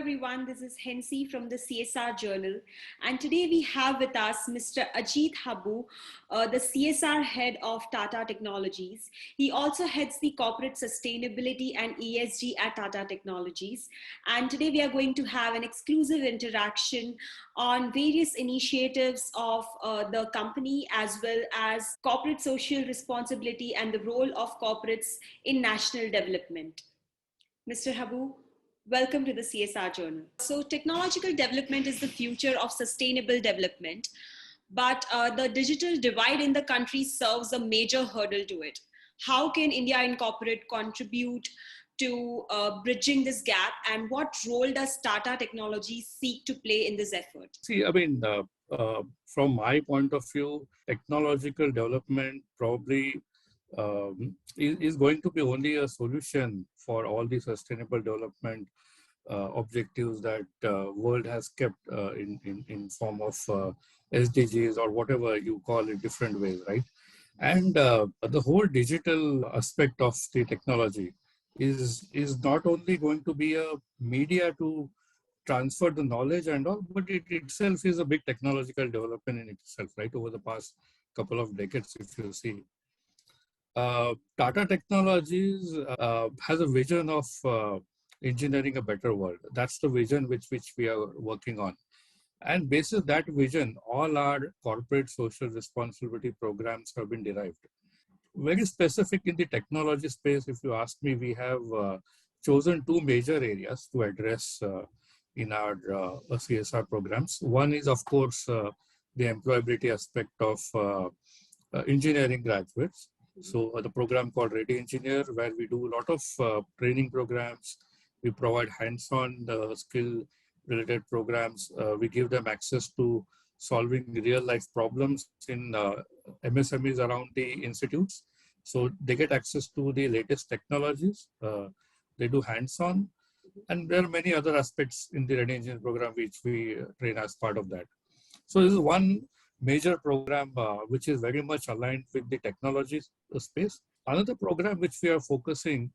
everyone. This is Hensi from the CSR Journal. And today we have with us Mr. Ajit Habbu, the CSR head of Tata Technologies. He also heads the corporate sustainability and ESG at Tata Technologies. And today we are going to have an exclusive interaction on various initiatives of the company as well as corporate social responsibility and the role of corporates in national development. Mr. Habbu, welcome to the CSR Journal. So, technological development is the future of sustainable development, but the digital divide in the country serves a major hurdle to it. How can India Incorporate contribute to bridging this gap, and what role does Tata Technologies seek to play in this effort? From my point of view, technological development probably is going to be only a solution for all the sustainable development objectives that world has kept in form of SDGs or whatever you call it, different ways, right? And the whole digital aspect of the technology is not only going to be a media to transfer the knowledge and all, but it itself is a big technological development in itself, right? Over the past couple of decades, if you see. Tata Technologies has a vision of engineering a better world. That's the vision which we are working on. And basis that vision, all our corporate social responsibility programs have been derived. Very specific in the technology space, if you ask me, we have chosen two major areas to address in our CSR programs. One is, of course, the employability aspect of engineering graduates. So the program called Ready Engineer, where we do a lot of training programs. We provide hands-on skill-related programs. We give them access to solving real-life problems in MSMEs around the institutes. So they get access to the latest technologies. They do hands-on. And there are many other aspects in the Ready Engineer program which we train as part of that. So this is one major program which is very much aligned with the technology space. Another program which we are focusing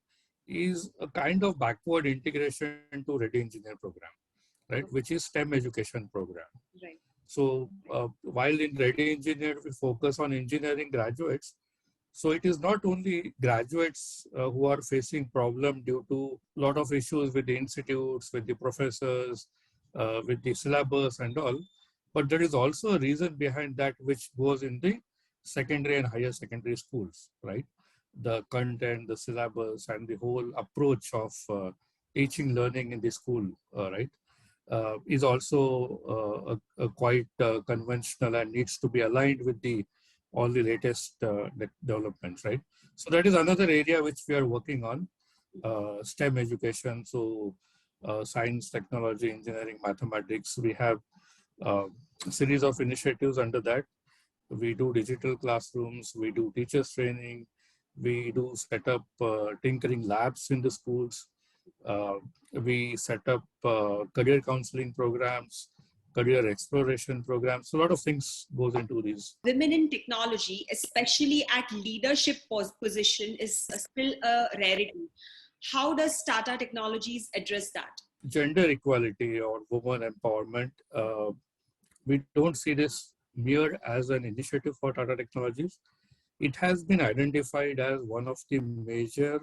is a kind of backward integration to Ready Engineer program, right? Which is STEM education program. Right. So while in Ready Engineer we focus on engineering graduates, so it is not only graduates who are facing problem due to a lot of issues with the institutes, with the professors, with the syllabus and all, but there is also a reason behind that which goes in the secondary and higher secondary schools, right? The content, the syllabus, and the whole approach of teaching, learning in the school, right, is also quite conventional and needs to be aligned with all the latest developments, right? So that is another area which we are working on, STEM education. So science, technology, engineering, mathematics. We have a series of initiatives under that. We do digital classrooms, we do teachers training, we do set up tinkering labs in the schools, we set up career counseling programs, career exploration programs. So a lot of things goes into these. Women in technology, especially at leadership position, is still a rarity. How does Tata Technologies address that? Gender equality or women empowerment, we don't see this mere as an initiative for Tata Technologies. It has been identified as one of the major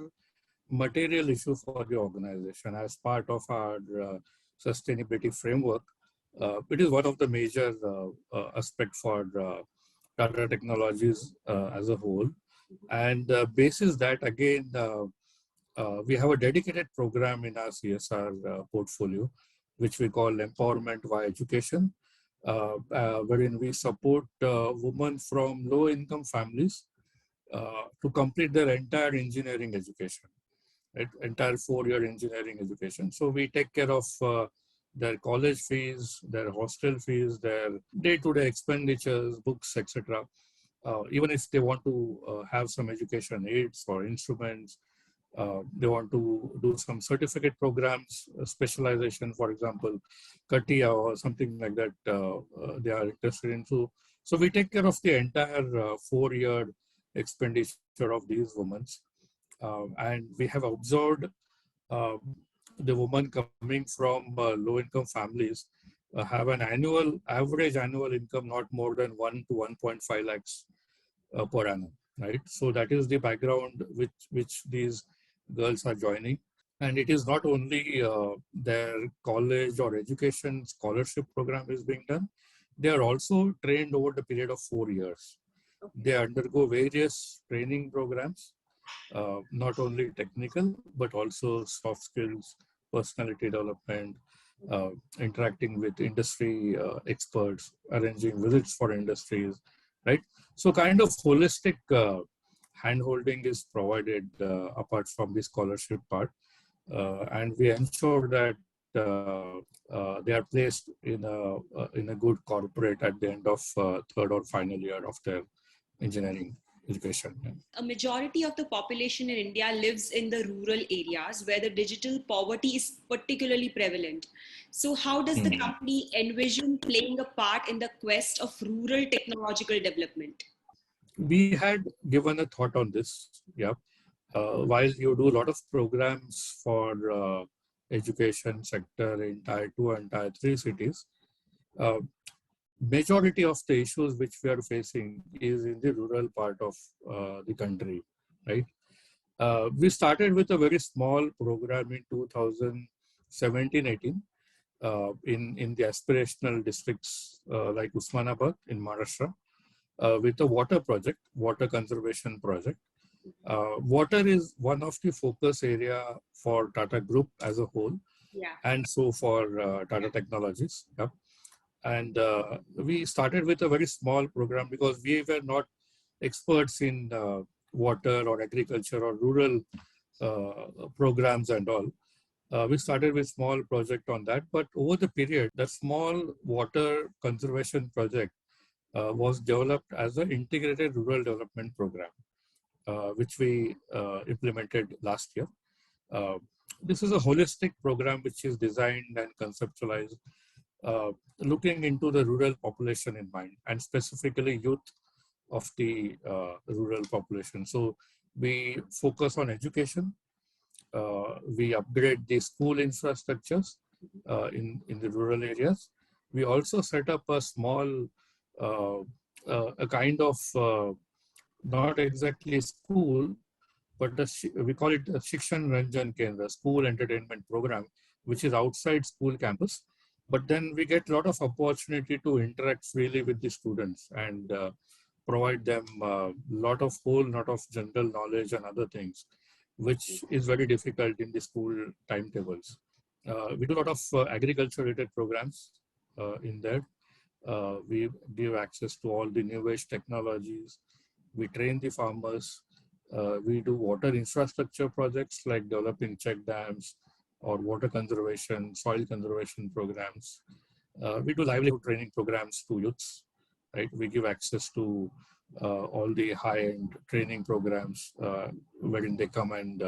material issues for the organization as part of our sustainability framework. It is one of the major aspects for Tata Technologies as a whole. And basis that, again, we have a dedicated program in our CSR portfolio, which we call Empowerment via Education, wherein we support women from low-income families to complete their entire engineering education, right? Entire 4-year engineering education. So we take care of their college fees, their hostel fees, their day-to-day expenditures, books, etc. Even if they want to have some education aids or instruments, they want to do some certificate programs, specialization, for example, CATIA or something like that, they are interested in. So we take care of the entire 4-year expenditure of these women. And we have observed the women coming from low income families have an average annual income not more than 1 to 1.5 lakhs per annum, right? So that is the background which these girls are joining. And it is not only their college or education scholarship program is being done, they are also trained over the period of 4 years. Okay. They undergo various training programs, not only technical, but also soft skills, personality development, uh, interacting with industry experts, arranging visits for industries, right? So, kind of holistic handholding is provided apart from the scholarship part, and we ensure that they are placed in a good corporate at the end of third or final year of their engineering education. A majority of the population in India lives in the rural areas where the digital poverty is particularly prevalent. So, how does the Hmm. company envision playing a part in the quest of rural technological development? We had given a thought on this. Yeah. While you do a lot of programs for education sector in tier 2 and tier 3 cities, uh, majority of the issues which we are facing is in the rural part of the country, right? We started with a very small program in 2017-18 in the aspirational districts like Usmanabad in Maharashtra with a water project, water conservation project. Water is one of the focus area for Tata Group as a whole, Yeah. and so for Tata Technologies. Yep. And we started with a very small program because we were not experts in water or agriculture or rural programs and all. We started with small project on that, but over the period, the small water conservation project was developed as an integrated rural development program, which we implemented last year. Uh, this is a holistic program which is designed and conceptualized, uh, looking into the rural population in mind, and specifically youth of the rural population. So we focus on education. We upgrade the school infrastructures in the rural areas. We also set up a small, uh, a kind of not exactly school, but we call it a Shikshan Ranjan Kendra, school entertainment program, which is outside school campus. But then we get a lot of opportunity to interact freely with the students and provide them a lot of general knowledge and other things, which is very difficult in the school timetables. We do a lot of agriculture related programs in there. We give access to all the new age technologies. We train the farmers. We do water infrastructure projects like developing check dams or water conservation, soil conservation programs. We do livelihood training programs to youths, right? We give access to all the high-end training programs wherein they come and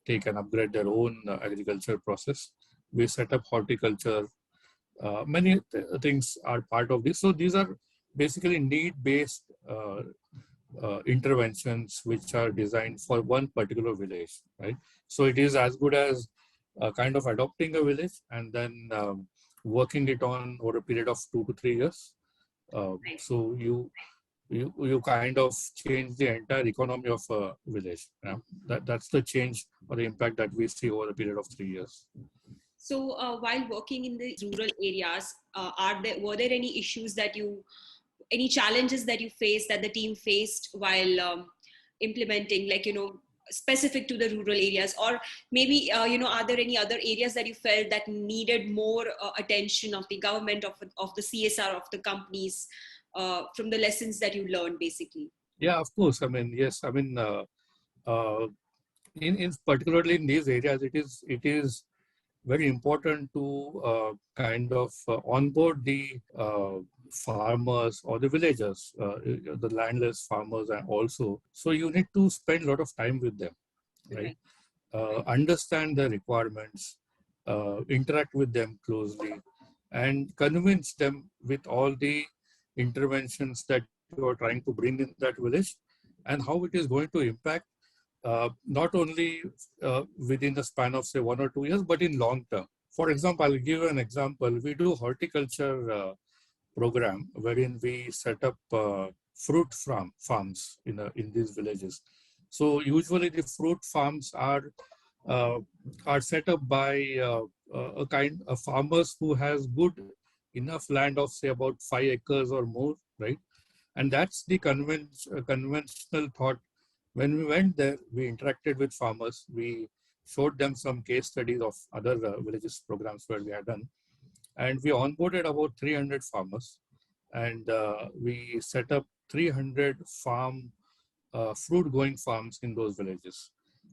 take and upgrade their own agriculture process. We set up horticulture. Many things are part of this. So these are basically need-based interventions which are designed for one particular village, right? So it is as good as kind of adopting a village and then working it on over a period of 2 to 3 years. Right. So you kind of change the entire economy of a village. Yeah? That's the change or the impact that we see over a period of 3 years. So, while working in the rural areas, were there any issues any challenges that you faced that the team faced while implementing, like specific to the rural areas, or maybe are there any other areas that you felt that needed more attention of the government, of the CSR of the companies, from the lessons that you learned, basically? Yeah, of course. I mean, yes. I mean, uh, in particularly in these areas, it is very important to kind of onboard the farmers or the villagers, the landless farmers, and also. So you need to spend a lot of time with them, right? Right. Understand their requirements, interact with them closely, and convince them with all the interventions that you are trying to bring in that village and how it is going to impact not only within the span of say 1 or 2 years, but in long term. For example, I'll give you an example. We do horticulture program wherein we set up fruit farms in these villages. So usually the fruit farms uh, are set up by a kind of farmers who has good enough land of say about 5 acres or more, right? And that's the conventional thought. When we went there, we interacted with farmers. We showed them some case studies of other villages programs where we had done, and we onboarded about 300 farmers, and we set up 300 fruit growing farms in those villages.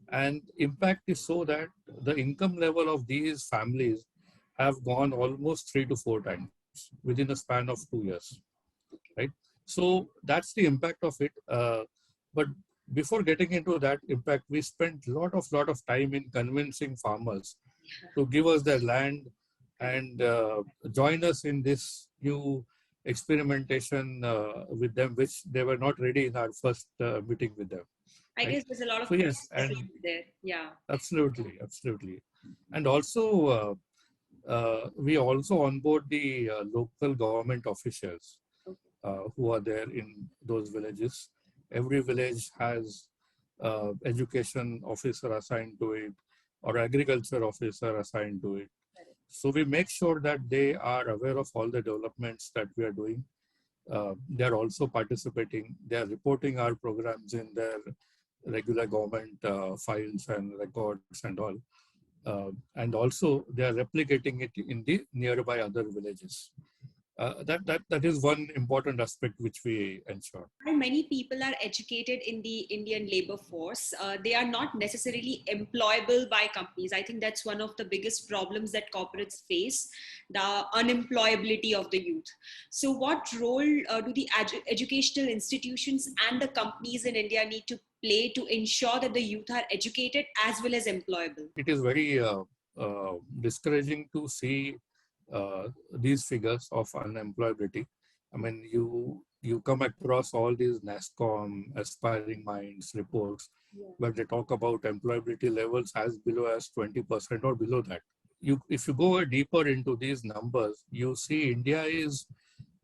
And impact is so that the income level of these families have gone almost 3 to 4 times within a span of 2 years, right? So that's the impact of it. But before getting into that impact, we spent lot of time in convincing farmers to give us their land and join us in this new experimentation with them, which they were not ready in our first meeting with them, I right? guess there's a lot So of yes, and creativity there. Yeah. absolutely, and also we also onboard the local government officials Okay. who are there in those villages. Every village has education officer assigned to it or agriculture officer assigned to it. So we make sure that they are aware of all the developments that we are doing. They are also participating. They are reporting our programs in their regular government files and records and all. And also they are replicating it in the nearby other villages. That is one important aspect which we ensure. While many people are educated in the Indian labor force, they are not necessarily employable by companies. I think that's one of the biggest problems that corporates face, the unemployability of the youth. So, what role do the educational institutions and the companies in India need to play to ensure that the youth are educated as well as employable? It is very discouraging to see these figures of unemployability. I mean, you come across all these NASCOM, aspiring minds reports, Yeah. where they talk about employability levels as below as 20% or below that. If you go deeper into these numbers, you see India is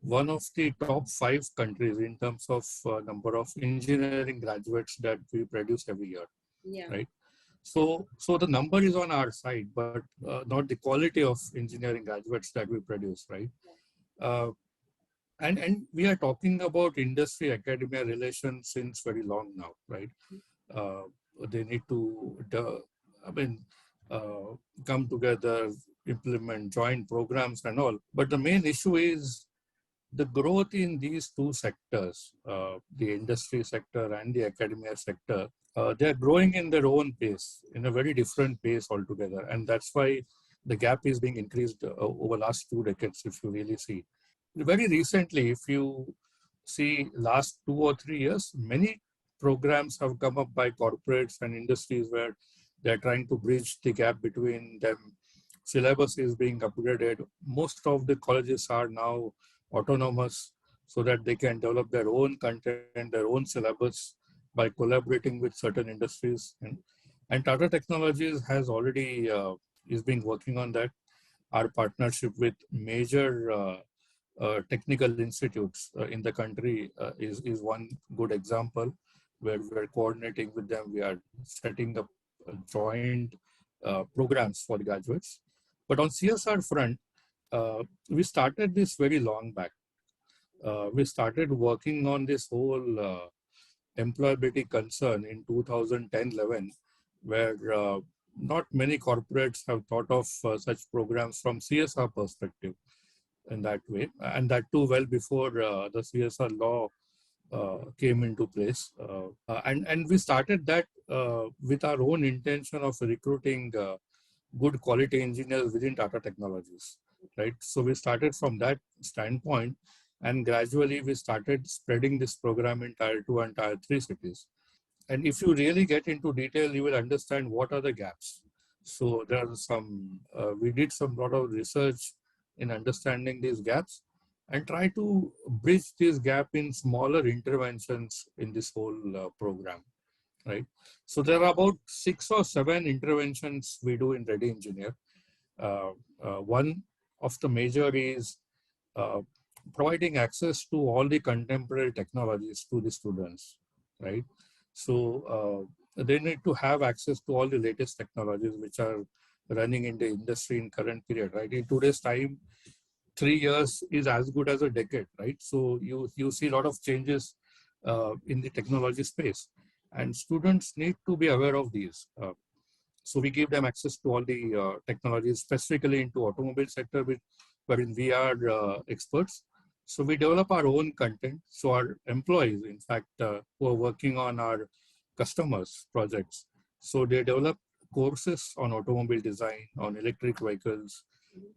one of the top 5 countries in terms of number of engineering graduates that we produce every year, Yeah. right? So the number is on our side, but not the quality of engineering graduates that we produce, right? Uh, and we are talking about industry academia relations since very long now, right? Uh, they need to, I mean, uh, come together, implement joint programs and all. But the main issue is the growth in these two sectors, the industry sector and the academia sector. They are growing in their own pace, in a very different pace altogether, and that's why the gap is being increased over last 2 decades. If you really see, very recently, if you see last 2 or 3 years, many programs have come up by corporates and industries where they're trying to bridge the gap between them. Syllabus is being upgraded. Most of the colleges are now autonomous so that they can develop their own content, their own syllabus by collaborating with certain industries. And Tata Technologies has already is being working on that. Our partnership with major technical institutes in the country is one good example where we're coordinating with them. We are setting up joint programs for the graduates. But on CSR front, we started this very long back. We started working on this whole employability concern in 2010-11, where not many corporates have thought of such programs from CSR perspective in that way, and that too well before the CSR law came into place. And we started that with our own intention of recruiting good quality engineers within Tata Technologies, right? So we started from that standpoint, and gradually we started spreading this program in Tier 2 and Tier 3 cities. And if you really get into detail, you will understand what are the gaps. So there are we did some lot of research in understanding these gaps and try to bridge this gap in smaller interventions in this whole program. right? So there are about 6 or 7 interventions we do in Ready Engineer. Uh, One of the major is uh, providing access to all the contemporary technologies to the students, right? So they need to have access to all the latest technologies which are running in the industry in current period, right? In today's time, 3 years is as good as a decade, right? So you see a lot of changes in the technology space, and students need to be aware of these. So we give them access to all the technologies, specifically into automobile sector, wherein we are experts. So we develop our own content. So our employees, in fact, who are working on our customers' projects, so they develop courses on automobile design, on electric vehicles,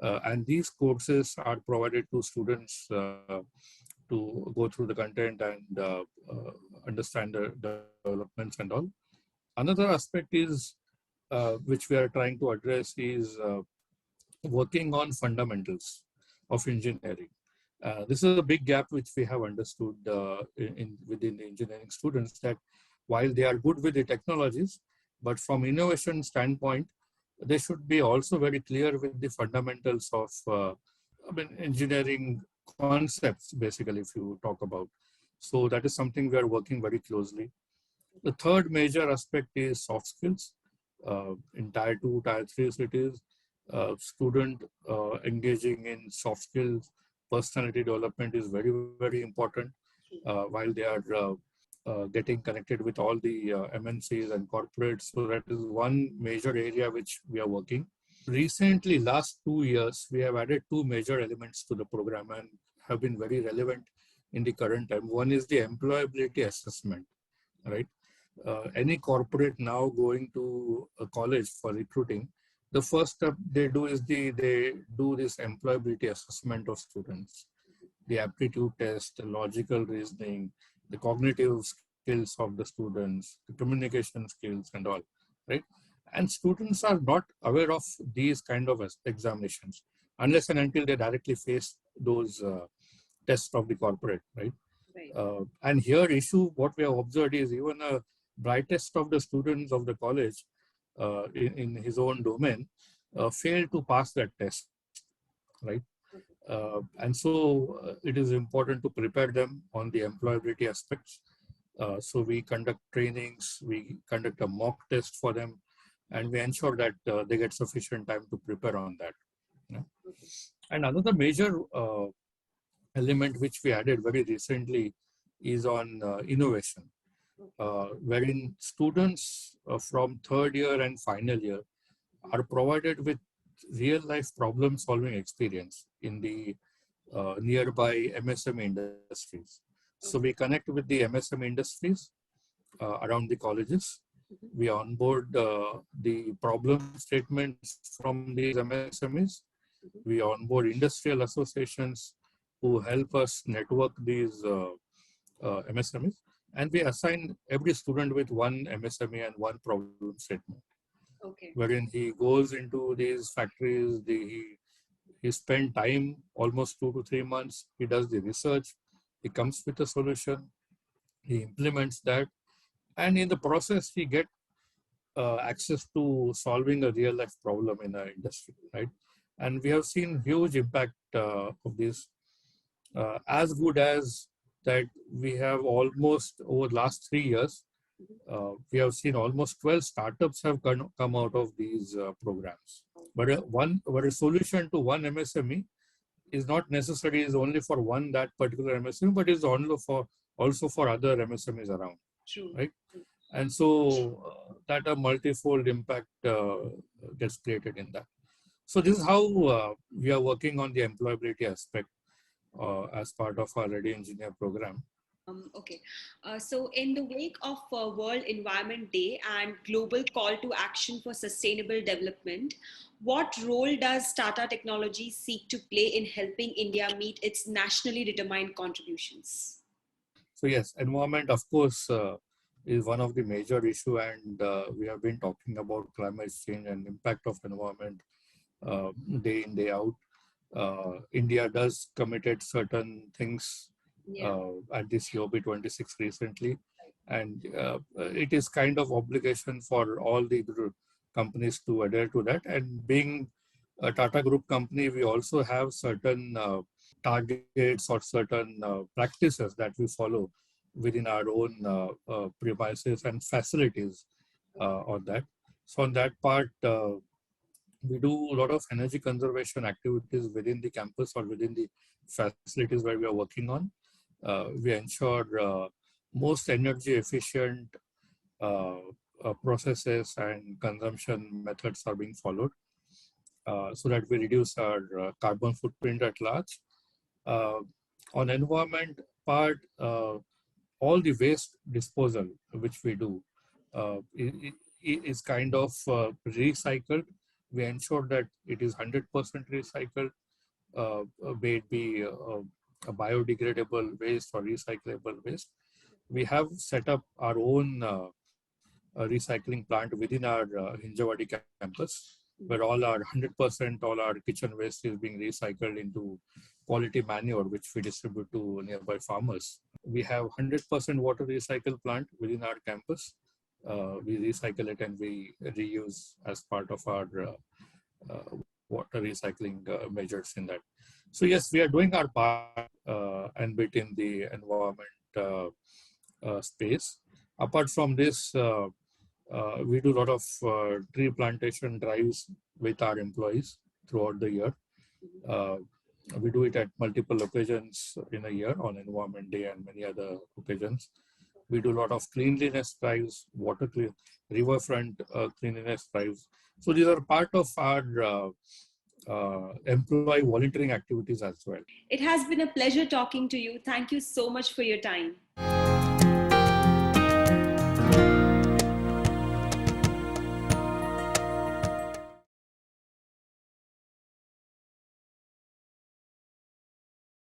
and these courses are provided to students to go through the content and understand the developments and all. Another aspect is which we are trying to address is working on fundamentals of engineering. This is a big gap which we have understood within the engineering students, that while they are good with the technologies, but from innovation standpoint, they should be also very clear with the fundamentals of engineering concepts, basically, if you talk about. So that is something we are working very closely. The third major aspect is soft skills. In tier 2, tier 3 cities, student engaging in soft skills, personality development is very, very important while they are getting connected with all the MNCs and corporates. So that is one major area which we are working. Recently, last 2 years, we have added two major elements to the program and have been very relevant in the current time. One is the employability assessment, right? Any corporate now going to a college for recruiting, the first step they do is they do this employability assessment of students, the aptitude test, the logical reasoning, the cognitive skills of the students, the communication skills, and all, right? And students are not aware of these kind of examinations unless and until they directly face those tests of the corporate, right? Right. And here issue, what we have observed is even a brightest of the students of the college in his own domain failed to pass that test, right? And so it is important to prepare them on the employability aspects. So we conduct trainings, we conduct a mock test for them, and we ensure that they get sufficient time to prepare on that. You know? And another major element which we added very recently is on innovation, wherein students from third year and final year are provided with real life problem solving experience in the nearby MSME industries. So we connect with the MSME industries around the colleges. We onboard the problem statements from these MSMEs. We onboard industrial associations who help us network these MSMEs, and we assign every student with one MSME and one problem statement, Okay. wherein he goes into these factories, he spent time almost 2 to 3 months. He does the research. He comes with a solution. He implements that, and in the process, he get access to solving a real life problem in our industry, right? And we have seen huge impact of this, as good as that we have almost over the last 3 years. We have seen almost 12 startups have come out of these programs. But a solution to one MSME is not necessary is only for one that particular MSME, but is only for also for other MSMEs around, True. right? And so that a multifold impact gets created in that. So this is how we are working on the employability aspect as part of our Ready Engineer program. Okay. So, in the wake of World Environment Day and global call to action for sustainable development, what role does Tata Technologies seek to play in helping India meet its nationally determined contributions? So yes, environment, of course, is one of the major issue, and we have been talking about climate change and impact of environment day in day out. India does committed certain things Yeah. at this COP26 recently. and it is kind of obligation for all the companies to adhere to that. And being a Tata Group company, we also have certain targets or certain practices that we follow within our own premises and facilities on that. So on that part, we do a lot of energy conservation activities within the campus or within the facilities where we are working on. We ensure most energy efficient uh, processes and consumption methods are being followed so that we reduce our carbon footprint at large. Uh, on environment part, all the waste disposal which we do is kind of recycled. We ensure that it is 100% recycled, may it be a biodegradable waste or recyclable waste. We have set up our own recycling plant within our Hinjawadi campus, where all our 100%, all our kitchen waste is being recycled into quality manure, which we distribute to nearby farmers. We have 100% water recycle plant within our campus. We recycle it and we reuse as part of our water recycling measures in that. So yes, we are doing our part and bit in the environment space. Apart from this, we do a lot of tree plantation drives with our employees throughout the year. Uh, we do it at multiple occasions in a year on Environment Day and many other occasions. We do a lot of cleanliness drives, riverfront cleanliness drives. So these are part of our employee volunteering activities as well. It has been a pleasure talking to you. Thank you so much for your time.